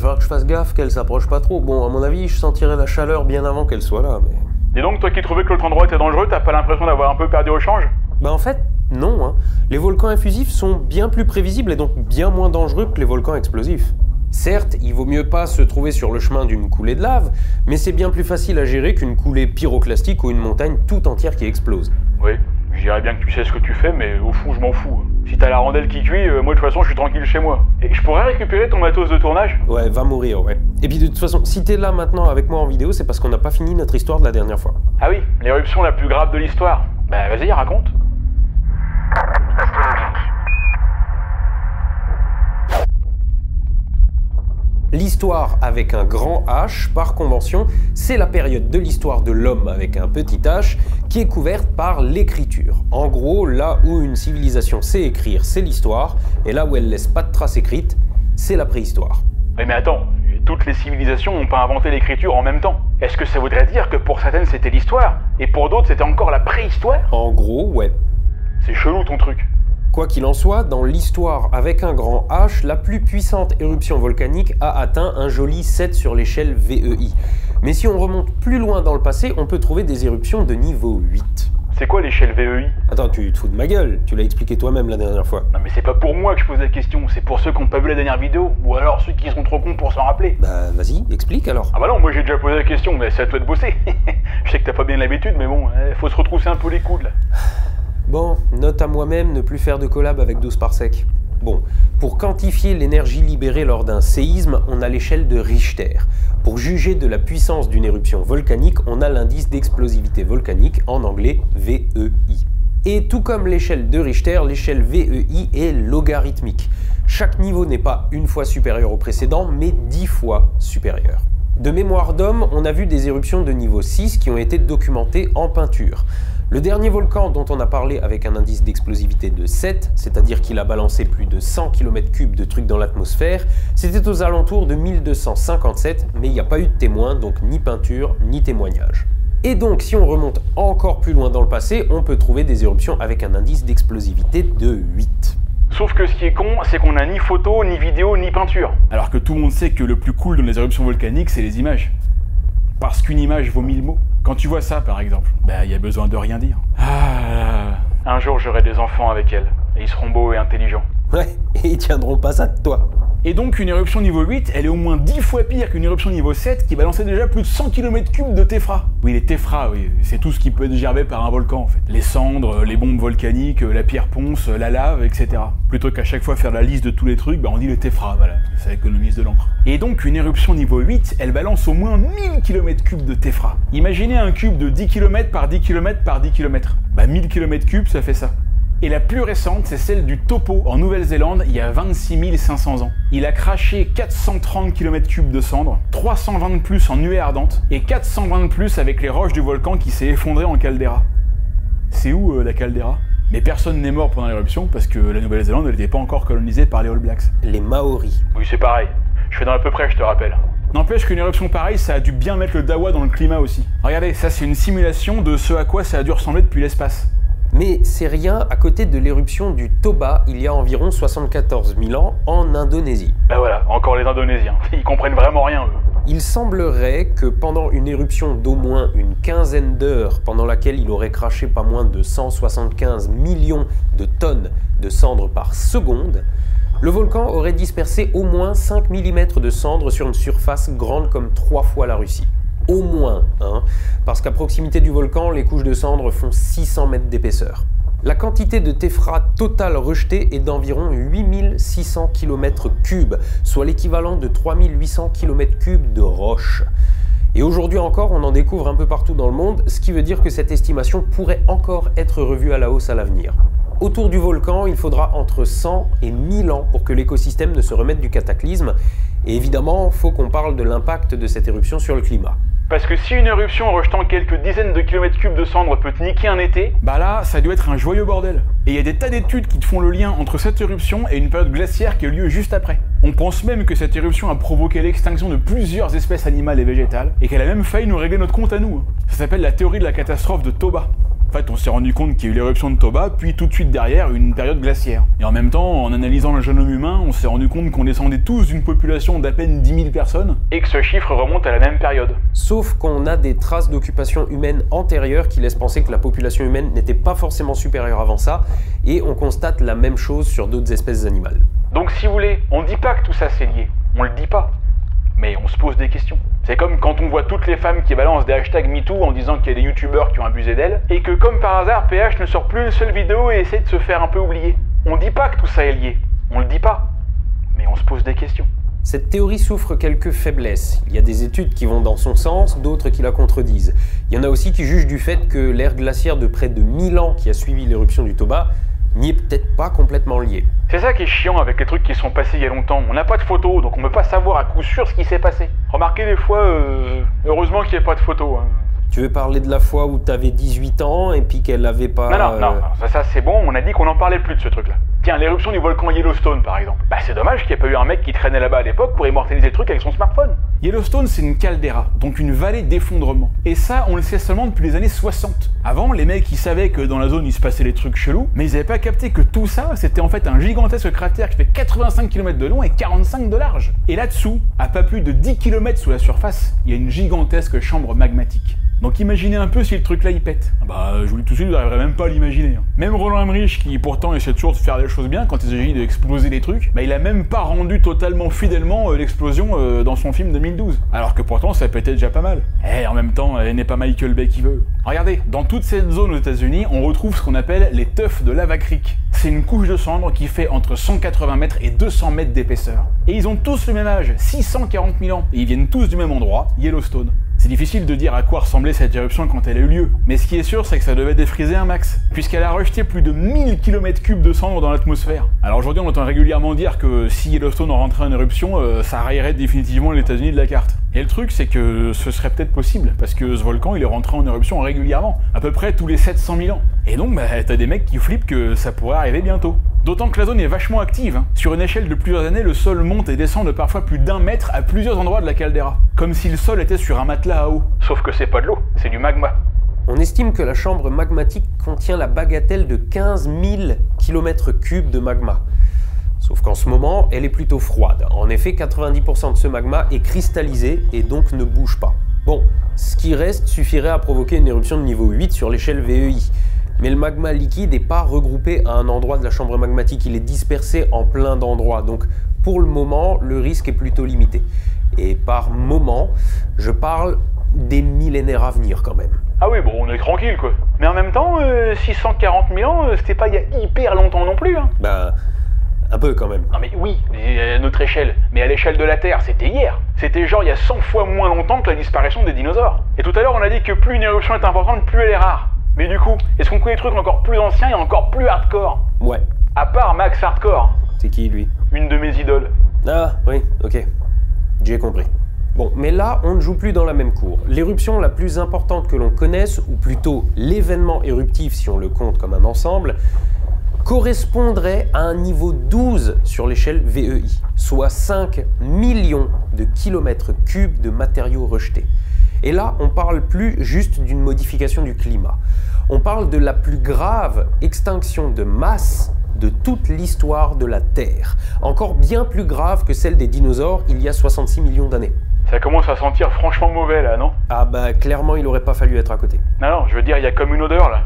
falloir que je fasse gaffe qu'elle s'approche pas trop. Bon, à mon avis, je sentirai la chaleur bien avant qu'elle soit là, mais... Et donc, toi qui trouvais que l'autre endroit était dangereux, t'as pas l'impression d'avoir un peu perdu au change? Bah en fait, non. Hein. Les volcans effusifs sont bien plus prévisibles et donc bien moins dangereux que les volcans explosifs. Certes, il vaut mieux pas se trouver sur le chemin d'une coulée de lave, mais c'est bien plus facile à gérer qu'une coulée pyroclastique ou une montagne tout entière qui explose. Oui, je dirais bien que tu sais ce que tu fais, mais au fond, je m'en fous. Si t'as la rondelle qui cuit, moi de toute façon, je suis tranquille chez moi. Et je pourrais récupérer ton matos de tournage? Ouais, va mourir, ouais. Et puis de toute façon, si t'es là maintenant avec moi en vidéo, c'est parce qu'on n'a pas fini notre histoire de la dernière fois. Ah oui, l'éruption la plus grave de l'histoire. Bah vas-y, raconte. L'histoire avec un grand H, par convention, c'est la période de l'histoire de l'homme avec un petit h, qui est couverte par l'écriture. En gros, là où une civilisation sait écrire, c'est l'histoire, et là où elle laisse pas de traces écrites, c'est la préhistoire. Oui, mais attends, toutes les civilisations n'ont pas inventé l'écriture en même temps. Est-ce que ça voudrait dire que pour certaines c'était l'histoire, et pour d'autres c'était encore la préhistoire? En gros, ouais. C'est chelou ton truc. Quoi qu'il en soit, dans l'histoire avec un grand H, la plus puissante éruption volcanique a atteint un joli 7 sur l'échelle VEI. Mais si on remonte plus loin dans le passé, on peut trouver des éruptions de niveau 8. C'est quoi l'échelle VEI? Attends, tu te fous de ma gueule, tu l'as expliqué toi-même la dernière fois. Non mais c'est pas pour moi que je pose la question, c'est pour ceux qui n'ont pas vu la dernière vidéo, ou alors ceux qui sont trop cons pour s'en rappeler. Bah vas-y, explique alors. Ah bah non, moi j'ai déjà posé la question, mais c'est à toi de bosser. Je sais que t'as pas bien l'habitude, mais bon, faut se retrousser un peu les coudes là. Bon, note à moi-même ne plus faire de collab avec 12 parsec. Bon, pour quantifier l'énergie libérée lors d'un séisme, on a l'échelle de Richter. Pour juger de la puissance d'une éruption volcanique, on a l'indice d'explosivité volcanique, en anglais VEI. Et tout comme l'échelle de Richter, l'échelle VEI est logarithmique. Chaque niveau n'est pas une fois supérieur au précédent, mais 10 fois supérieur. De mémoire d'homme, on a vu des éruptions de niveau 6 qui ont été documentées en peinture. Le dernier volcan dont on a parlé avec un indice d'explosivité de 7, c'est-à-dire qu'il a balancé plus de 100 km3 de trucs dans l'atmosphère, c'était aux alentours de 1257, mais il n'y a pas eu de témoins, donc ni peinture, ni témoignage. Et donc, si on remonte encore plus loin dans le passé, on peut trouver des éruptions avec un indice d'explosivité de 8. Sauf que ce qui est con, c'est qu'on n'a ni photo, ni vidéo, ni peinture. Alors que tout le monde sait que le plus cool dans les éruptions volcaniques, c'est les images. Parce qu'une image vaut 1000 mots. Quand tu vois ça, par exemple, bah y a besoin de rien dire. Ah, un jour j'aurai des enfants avec elle, et ils seront beaux et intelligents. Ouais, et ils tiendront pas ça de toi. Et donc une éruption niveau 8, elle est au moins 10 fois pire qu'une éruption niveau 7 qui balançait déjà plus de 100 km3 de téphra. Oui, les téphras, oui, c'est tout ce qui peut être gerbé par un volcan en fait. Les cendres, les bombes volcaniques, la pierre ponce, la lave, etc. Plutôt qu'à chaque fois faire la liste de tous les trucs, bah on dit les téphras, voilà, ça économise de l'encre. Et donc une éruption niveau 8, elle balance au moins 1000 km3 de téphra. Imaginez un cube de 10 km par 10 km par 10 km. Bah 1000 km3, ça fait ça. Et la plus récente, c'est celle du Topo en Nouvelle-Zélande, il y a 26 500 ans. Il a craché 430 km3 de cendres, 320 de plus en nuée ardente, et 420 de plus avec les roches du volcan qui s'est effondré en caldeira. C'est où la caldeira? Mais personne n'est mort pendant l'éruption parce que la Nouvelle-Zélande n'était pas encore colonisée par les All Blacks. Les Maoris. Oui, c'est pareil. Je fais dans à peu près, je te rappelle. N'empêche qu'une éruption pareille, ça a dû bien mettre le dawa dans le climat aussi. Regardez, ça c'est une simulation de ce à quoi ça a dû ressembler depuis l'espace. Mais c'est rien à côté de l'éruption du Toba il y a environ 74 000 ans en Indonésie. Ben voilà, encore les Indonésiens, ils comprennent vraiment rien eux. Il semblerait que pendant une éruption d'au moins une quinzaine d'heures, pendant laquelle il aurait craché pas moins de 175 millions de tonnes de cendres par seconde, le volcan aurait dispersé au moins 5 mm de cendres sur une surface grande comme 3 fois la Russie. Au moins, hein, parce qu'à proximité du volcan, les couches de cendres font 600 mètres d'épaisseur. La quantité de téphra totale rejetée est d'environ 8600 km3, soit l'équivalent de 3800 km3 de roche. Et aujourd'hui encore, on en découvre un peu partout dans le monde, ce qui veut dire que cette estimation pourrait encore être revue à la hausse à l'avenir. Autour du volcan, il faudra entre 100 et 1000 ans pour que l'écosystème ne se remette du cataclysme. Et évidemment, il faut qu'on parle de l'impact de cette éruption sur le climat. Parce que si une éruption rejetant quelques dizaines de kilomètres cubes de cendres peut te niquer un été, bah là, ça doit être un joyeux bordel. Et il y a des tas d'études qui te font le lien entre cette éruption et une période glaciaire qui a eu lieu juste après. On pense même que cette éruption a provoqué l'extinction de plusieurs espèces animales et végétales, et qu'elle a même failli nous régler notre compte à nous. Ça s'appelle la théorie de la catastrophe de Toba. En fait, on s'est rendu compte qu'il y a eu l'éruption de Toba, puis tout de suite derrière, une période glaciaire. Et en même temps, en analysant le génome humain, on s'est rendu compte qu'on descendait tous d'une population d'à peine 10 000 personnes, et que ce chiffre remonte à la même période. Sauf qu'on a des traces d'occupation humaine antérieure qui laissent penser que la population humaine n'était pas forcément supérieure avant ça, et on constate la même chose sur d'autres espèces animales. Donc si vous voulez, on dit pas que tout ça c'est lié, on le dit pas. Mais on se pose des questions. C'est comme quand on voit toutes les femmes qui balancent des hashtags MeToo en disant qu'il y a des youtubeurs qui ont abusé d'elles, et que comme par hasard, PH ne sort plus une seule vidéo et essaie de se faire un peu oublier. On dit pas que tout ça est lié, on le dit pas. Mais on se pose des questions. Cette théorie souffre quelques faiblesses. Il y a des études qui vont dans son sens, d'autres qui la contredisent. Il y en a aussi qui jugent du fait que l'ère glaciaire de près de 1000 ans qui a suivi l'éruption du Toba n'y est peut-être pas complètement liée. C'est ça qui est chiant avec les trucs qui sont passés il y a longtemps. On n'a pas de photos, donc on peut pas savoir à coup sûr ce qui s'est passé. Remarquez des fois, heureusement qu'il n'y a pas de photos. Hein. Tu veux parler de la fois où t'avais 18 ans et puis qu'elle avait pas... Non, ça c'est bon, on a dit qu'on n'en parlait plus de ce truc-là. Tiens, l'éruption du volcan Yellowstone par exemple. Bah c'est dommage qu'il n'y ait pas eu un mec qui traînait là-bas à l'époque pour immortaliser le truc avec son smartphone. Yellowstone c'est une caldeira, donc une vallée d'effondrement. Et ça, on le sait seulement depuis les années 60. Avant, les mecs ils savaient que dans la zone il se passait des trucs chelous, mais ils n'avaient pas capté que tout ça c'était en fait un gigantesque cratère qui fait 85 km de long et 45 de large. Et là-dessous, à pas plus de 10 km sous la surface, il y a une gigantesque chambre magmatique. Donc imaginez un peu si le truc là il pète. Bah je vous le dis tout de suite, vous n'arriverez même pas à l'imaginer. Même Roland Emmerich, qui pourtant essaie toujours de faire des choses bien quand il s'agit d'exploser des trucs, bah il a même pas rendu totalement fidèlement l'explosion dans son film 2012. Alors que pourtant ça pétait déjà pas mal. Et en même temps, elle n'est pas Michael Bay qui veut. Regardez, dans toute cette zone aux États-Unis, on retrouve ce qu'on appelle les tufs de Lava Creek. C'est une couche de cendres qui fait entre 180 mètres et 200 mètres d'épaisseur. Et ils ont tous le même âge, 640 000 ans. Et ils viennent tous du même endroit, Yellowstone. C'est difficile de dire à quoi ressemblait cette éruption quand elle a eu lieu, mais ce qui est sûr c'est que ça devait défriser un max, puisqu'elle a rejeté plus de 1000 km3 de cendres dans l'atmosphère. Alors aujourd'hui on entend régulièrement dire que si Yellowstone en rentrait en éruption, ça rayerait définitivement les États-Unis de la carte. Et le truc c'est que ce serait peut-être possible, parce que ce volcan il est rentré en éruption régulièrement, à peu près tous les 700 000 ans. Et donc t'as des mecs qui flippent que ça pourrait arriver bientôt. D'autant que la zone est vachement active. Sur une échelle de plusieurs années, le sol monte et descend de parfois plus d'1 mètre à plusieurs endroits de la caldeira. Comme si le sol était sur un matelas à eau. Sauf que c'est pas de l'eau, c'est du magma. On estime que la chambre magmatique contient la bagatelle de 15 000 km3 de magma. Sauf qu'en ce moment, elle est plutôt froide. En effet, 90% de ce magma est cristallisé et donc ne bouge pas. Bon, ce qui reste suffirait à provoquer une éruption de niveau 8 sur l'échelle VEI. Mais le magma liquide n'est pas regroupé à un endroit de la chambre magmatique, il est dispersé en plein d'endroits. Donc pour le moment, le risque est plutôt limité. Et par moment, je parle des millénaires à venir quand même. Ah oui, bon, on est tranquille quoi. Mais en même temps, 640 000 ans, c'était pas il y a hyper longtemps non plus. Hein. Bah, un peu quand même. Non mais oui, à notre échelle. Mais à l'échelle de la Terre, c'était hier. C'était genre il y a 100 fois moins longtemps que la disparition des dinosaures. Et tout à l'heure, on a dit que plus une éruption est importante, plus elle est rare. Mais du coup, est-ce qu'on connaît des trucs encore plus anciens et encore plus hardcore? Ouais. À part Max Hardcore. C'est qui lui? Une de mes idoles. Ah, oui, ok. J'ai compris. Bon, mais là, on ne joue plus dans la même cour. L'éruption la plus importante que l'on connaisse, ou plutôt l'événement éruptif si on le compte comme un ensemble, correspondrait à un niveau 12 sur l'échelle VEI, soit 5 millions de kilomètres cubes de matériaux rejetés. Et là, on parle plus juste d'une modification du climat. On parle de la plus grave extinction de masse de toute l'histoire de la Terre. Encore bien plus grave que celle des dinosaures il y a 66 millions d'années. Ça commence à sentir franchement mauvais là, non? Ah bah clairement, il aurait pas fallu être à côté. Non, je veux dire, il y a comme une odeur là.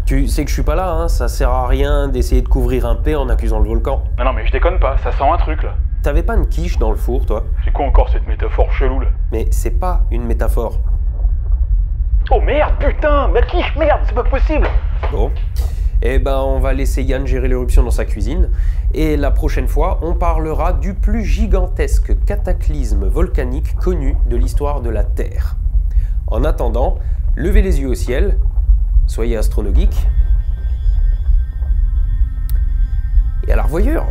Tu sais que je suis pas là, hein, ça sert à rien d'essayer de couvrir un P en accusant le volcan. Non mais je déconne pas, ça sent un truc là. T'avais pas une quiche dans le four, toi? C'est quoi encore cette métaphore chelou là? Mais c'est pas une métaphore. Oh merde, putain, ma quiche, merde, c'est pas possible. Bon, eh ben on va laisser Yann gérer l'éruption dans sa cuisine, et la prochaine fois, on parlera du plus gigantesque cataclysme volcanique connu de l'histoire de la Terre. En attendant, levez les yeux au ciel, soyez astronogeeks, et à la revoyure.